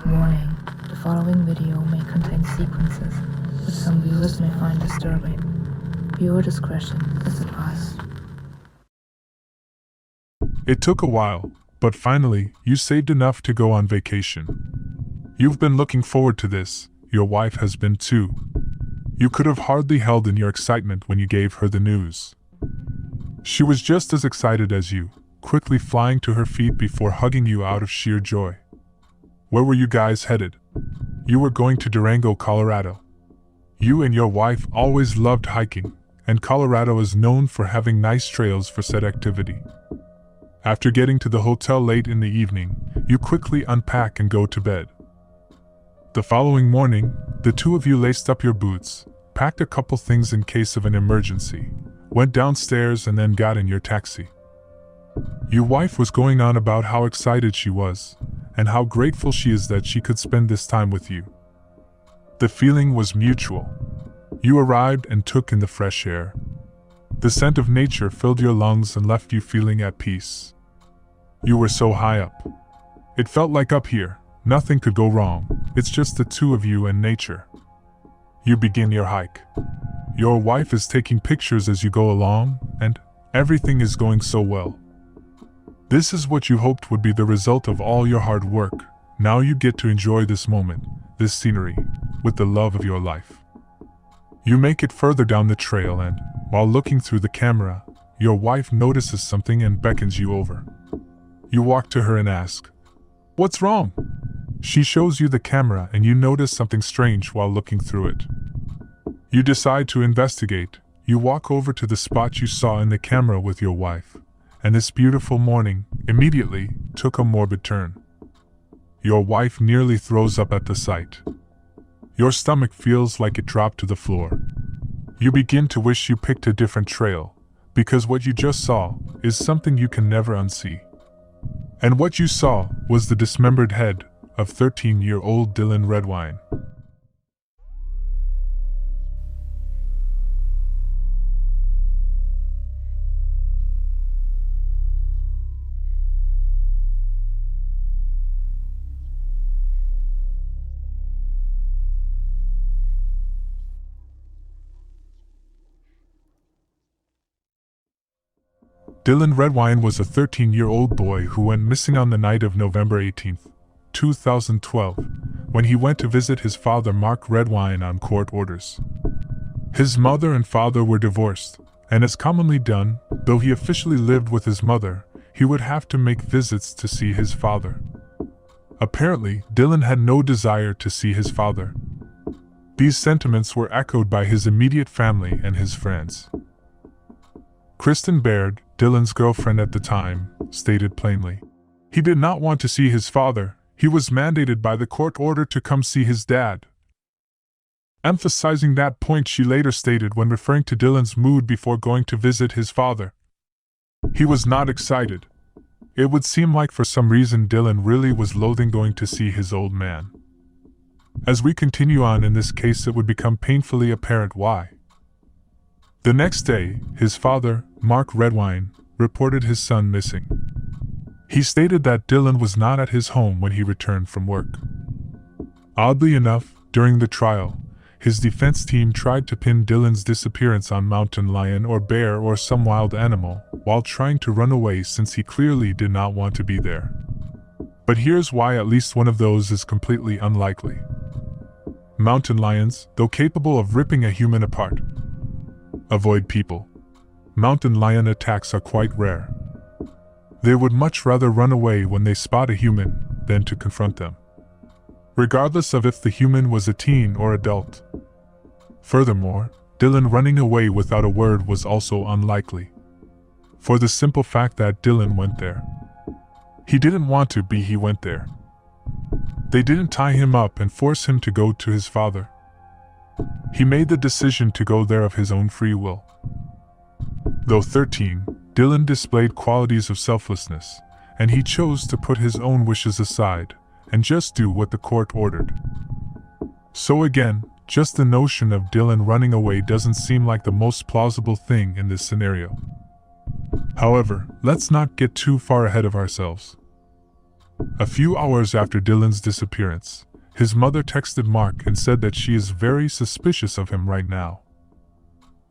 Warning, the following video may contain sequences which some viewers may find disturbing. Viewer discretion is advised. It took a while, but finally, you saved enough to go on vacation. You've been looking forward to this, your wife has been too. You could have hardly held in your excitement when you gave her the news. She was just as excited as you, quickly flying to her feet before hugging you out of sheer joy. Where were you guys headed? You were going to Durango, Colorado. You and your wife always loved hiking, and Colorado is known for having nice trails for said activity. After getting to the hotel late in the evening, you quickly unpack and go to bed. The following morning, the two of you laced up your boots, packed a couple things in case of an emergency, went downstairs and then got in your taxi. Your wife was going on about how excited she was, and how grateful she is that she could spend this time with you. The feeling was mutual. You arrived and took in the fresh air. The scent of nature filled your lungs and left you feeling at peace. You were so high up. It felt like up here, nothing could go wrong, it's just the two of you and nature. You begin your hike. Your wife is taking pictures as you go along, and everything is going so well. This is what you hoped would be the result of all your hard work. Now you get to enjoy this moment, this scenery, with the love of your life. You make it further down the trail and, while looking through the camera, your wife notices something and beckons you over. You walk to her and ask, "What's wrong?" She shows you the camera and you notice something strange while looking through it. You decide to investigate. You walk over to the spot you saw in the camera with your wife, and this beautiful morning, immediately, took a morbid turn. Your wife nearly throws up at the sight. Your stomach feels like it dropped to the floor. You begin to wish you picked a different trail, because what you just saw is something you can never unsee. And what you saw was the dismembered head of 13-year-old Dylan Redwine. Dylan Redwine was a 13-year-old boy who went missing on the night of November 18, 2012, when he went to visit his father Mark Redwine on court orders. His mother and father were divorced, and as commonly done, though he officially lived with his mother, he would have to make visits to see his father. Apparently, Dylan had no desire to see his father. These sentiments were echoed by his immediate family and his friends. Kristen Baird, Dylan's girlfriend at the time, stated plainly, he did not want to see his father, he was mandated by the court order to come see his dad. Emphasizing that point, she later stated when referring to Dylan's mood before going to visit his father. He was not excited. It would seem like for some reason Dylan really was loathing going to see his old man. As we continue on in this case, it would become painfully apparent why. The next day, his father, Mark Redwine, reported his son missing. He stated that Dylan was not at his home when he returned from work. Oddly enough, during the trial, his defense team tried to pin Dylan's disappearance on mountain lion or bear or some wild animal, while trying to run away since he clearly did not want to be there. But here's why at least one of those is completely unlikely. Mountain lions, though capable of ripping a human apart, avoid people. Mountain lion attacks are quite rare. They would much rather run away when they spot a human than to confront them, regardless of if the human was a teen or adult. Furthermore, Dylan running away without a word was also unlikely, for the simple fact that Dylan went there. He didn't want to be, he went there. They didn't tie him up and force him to go to his father. He made the decision to go there of his own free will. Though 13, Dylan displayed qualities of selflessness, and he chose to put his own wishes aside and just do what the court ordered. So again, just the notion of Dylan running away doesn't seem like the most plausible thing in this scenario. However, let's not get too far ahead of ourselves. A few hours after Dylan's disappearance, his mother texted Mark and said that she is very suspicious of him right now.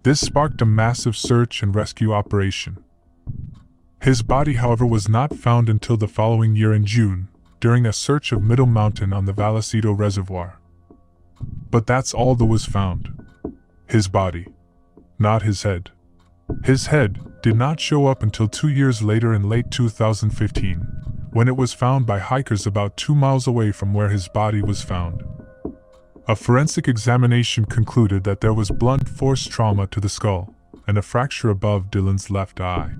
This sparked a massive search and rescue operation. His body, however, was not found until the following year in June, during a search of Middle Mountain on the Vallecito Reservoir. But that's all that was found. His body. Not his head. His head did not show up until 2 years later in late 2015, when it was found by hikers about 2 miles away from where his body was found. A forensic examination concluded that there was blunt force trauma to the skull and a fracture above Dylan's left eye.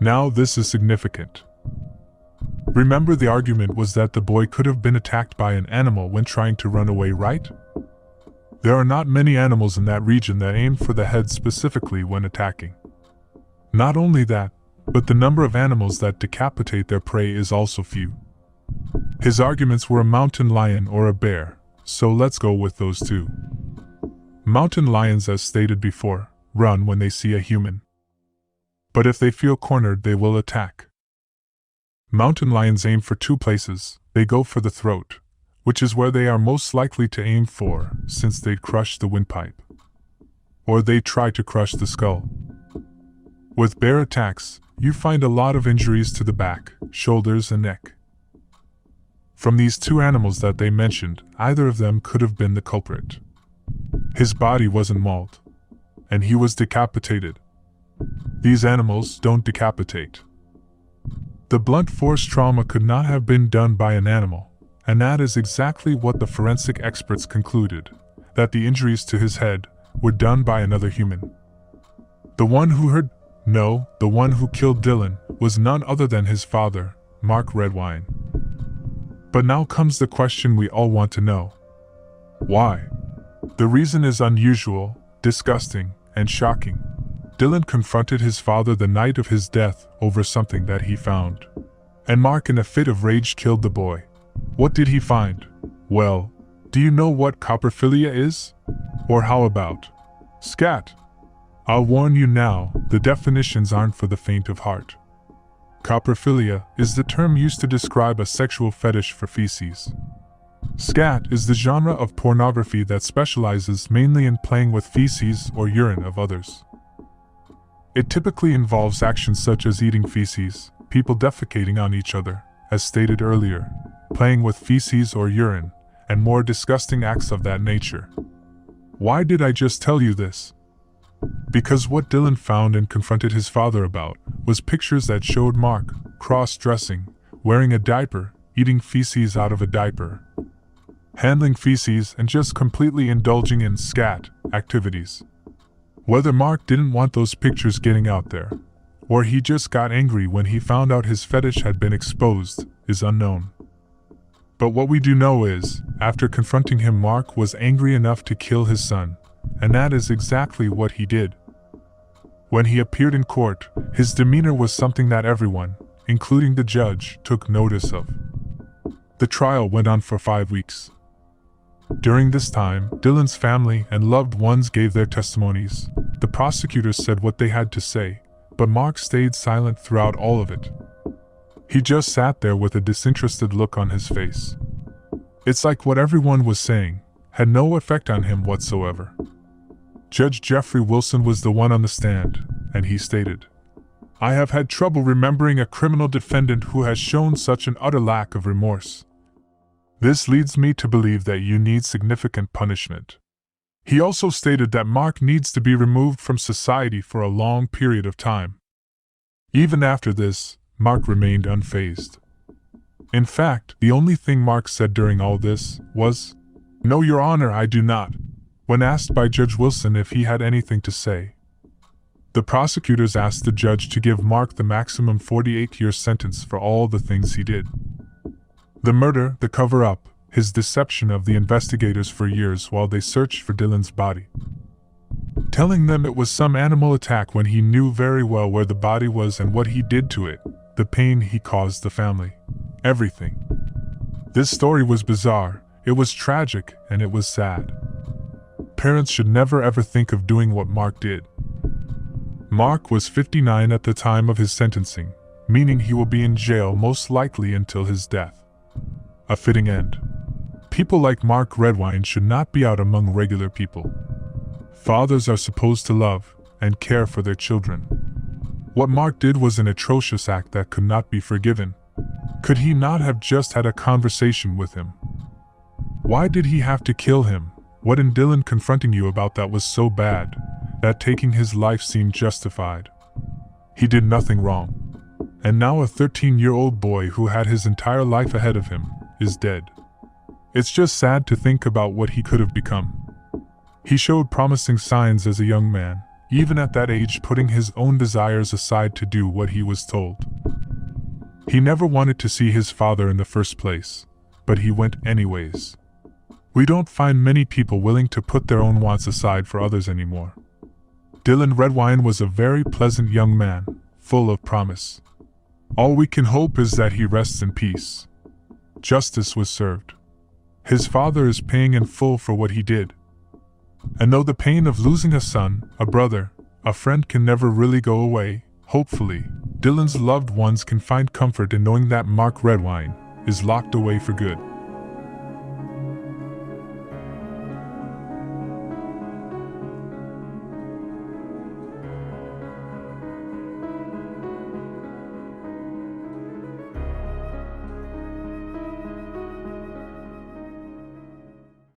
Now this is significant. Remember, the argument was that the boy could have been attacked by an animal when trying to run away, right? There are not many animals in that region that aim for the head specifically when attacking. Not only that, but the number of animals that decapitate their prey is also few. His arguments were a mountain lion or a bear, so let's go with those two. Mountain lions, as stated before, run when they see a human. But if they feel cornered, they will attack. Mountain lions aim for 2 places. They go for the throat, which is where they are most likely to aim for, since they'd crush the windpipe. Or they try to crush the skull. With bear attacks, you find a lot of injuries to the back, shoulders, and neck. From these 2 animals that they mentioned, either of them could have been the culprit. His body wasn't mauled, and he was decapitated. These animals don't decapitate. The blunt force trauma could not have been done by an animal, and that is exactly what the forensic experts concluded, that the injuries to his head were done by another human. The one who killed Dylan was none other than his father, Mark Redwine. But now comes the question we all want to know. Why? The reason is unusual, disgusting, and shocking. Dylan confronted his father the night of his death over something that he found. And Mark, in a fit of rage, killed the boy. What did he find? Well, do you know what coprophilia is? Or how about scat? I'll warn you now, the definitions aren't for the faint of heart. Coprophilia is the term used to describe a sexual fetish for feces. Scat is the genre of pornography that specializes mainly in playing with feces or urine of others. It typically involves actions such as eating feces, people defecating on each other, as stated earlier, playing with feces or urine, and more disgusting acts of that nature. Why did I just tell you this? Because what Dylan found and confronted his father about was pictures that showed Mark cross-dressing, wearing a diaper, eating feces out of a diaper, handling feces, and just completely indulging in scat activities. Whether Mark didn't want those pictures getting out there, or he just got angry when he found out his fetish had been exposed, is unknown. But what we do know is, after confronting him, Mark was angry enough to kill his son, and that is exactly what he did. When he appeared in court, his demeanor was something that everyone, including the judge, took notice of. The trial went on for 5 weeks. During this time, Dylan's family and loved ones gave their testimonies. The prosecutors said what they had to say, but Mark stayed silent throughout all of it. He just sat there with a disinterested look on his face. It's like what everyone was saying had no effect on him whatsoever. Judge Jeffrey Wilson was the one on the stand, and he stated, "I have had trouble remembering a criminal defendant who has shown such an utter lack of remorse. This leads me to believe that you need significant punishment." He also stated that Mark needs to be removed from society for a long period of time. Even after this, Mark remained unfazed. In fact, the only thing Mark said during all this was, "No, Your Honor, I do not," when asked by Judge Wilson if he had anything to say. The prosecutors asked the judge to give Mark the maximum 48-year sentence for all the things he did. The murder, the cover-up, his deception of the investigators for years while they searched for Dylan's body. Telling them it was some animal attack when he knew very well where the body was and what he did to it, the pain he caused the family. Everything. This story was bizarre, it was tragic, and it was sad. Parents should never ever think of doing what Mark did. Mark was 59 at the time of his sentencing, meaning he will be in jail most likely until his death. A fitting end. People like Mark Redwine should not be out among regular people. Fathers are supposed to love and care for their children. What Mark did was an atrocious act that could not be forgiven. Could he not have just had a conversation with him? Why did he have to kill him? What in Dylan confronting you about that was so bad that taking his life seemed justified? He did nothing wrong. And now a 13-year-old boy who had his entire life ahead of him is dead. It's just sad to think about what he could have become. He showed promising signs as a young man, even at that age putting his own desires aside to do what he was told. He never wanted to see his father in the first place, but he went anyways. We don't find many people willing to put their own wants aside for others anymore. Dylan Redwine was a very pleasant young man, full of promise. All we can hope is that he rests in peace. Justice was served. His father is paying in full for what he did. And though the pain of losing a son, a brother, a friend can never really go away, hopefully, Dylan's loved ones can find comfort in knowing that Mark Redwine is locked away for good.